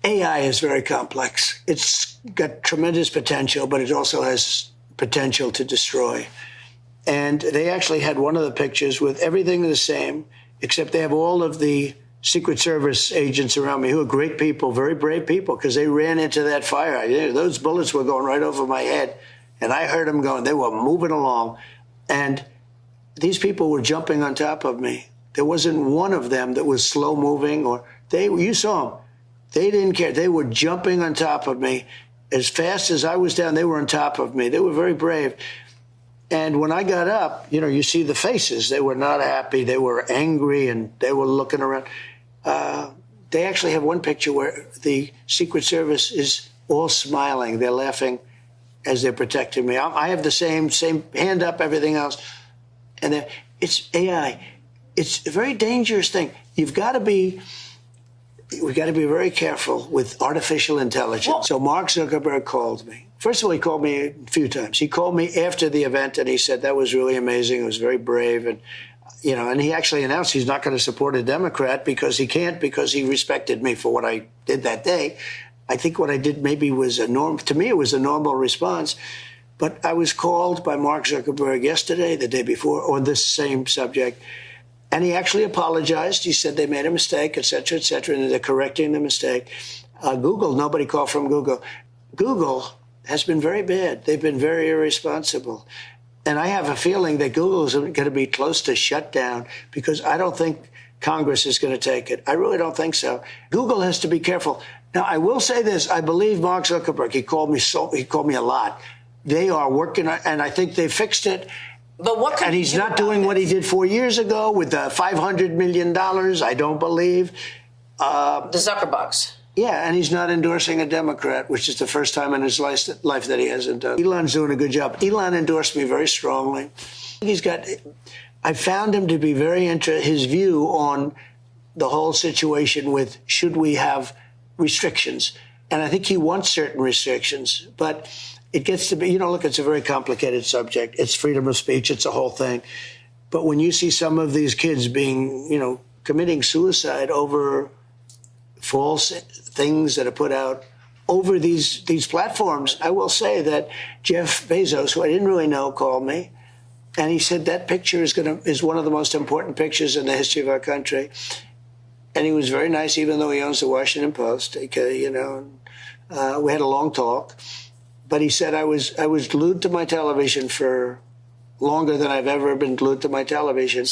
AI is very complex. It's got tremendous potential, but it also has potential to destroy. And they actually had one of the pictures with everything the same, except they have all of the Secret Service agents around me who are great people, very brave people, because they ran into that fire. Those bullets were going right over my head, and I heard them going. They were moving along, and these people were jumping on top of me. There wasn't one of them that was slow moving, or you saw them. They didn't care. They were jumping on top of me. As fast as I was down, they were on top of me. They were very brave. And when I got up, you see the faces. They were not happy. They were angry, and they were looking around. They actually have one picture where the Secret Service is all smiling. They're laughing as they're protecting me. I have the same hand up, everything else. And it's AI. It's a very dangerous thing. We've got to be very careful with artificial intelligence. So Mark Zuckerberg called me. First of all, he called me a few times. He called me after the event, and he said that was really amazing. It was very brave. And, and he actually announced he's not going to support a Democrat because he respected me for what I did that day. I think what I did maybe was to me, it was a normal response. But I was called by Mark Zuckerberg yesterday, the day before, on this same subject. And he actually apologized. He said they made a mistake, et cetera, and they're correcting the mistake. Google, nobody called from Google. Google has been very bad. They've been very irresponsible. And I have a feeling that Google is going to be close to shut down because I don't think Congress is going to take it. I really don't think so. Google has to be careful. Now, I will say this. I believe Mark Zuckerberg. He called me a lot. They are working on, and I think they fixed it. But and he's not doing what he did 4 years ago with the $500 million, I don't believe. The Zuckerbugs. Yeah, and he's not endorsing a Democrat, which is the first time in his life that he hasn't done. Elon's doing a good job. Elon endorsed me very strongly. I found him to be very interested, his view on the whole situation with should we have restrictions. And I think he wants certain restrictions, but it gets to be, look, it's a very complicated subject. It's freedom of speech. It's a whole thing. But when you see some of these kids being, committing suicide over false things that are put out over these platforms, I will say that Jeff Bezos, who I didn't really know, called me. And he said that picture is one of the most important pictures in the history of our country. And he was very nice, even though he owns the Washington Post. We had a long talk. But he said I was glued to my television for longer than I've ever been glued to my television.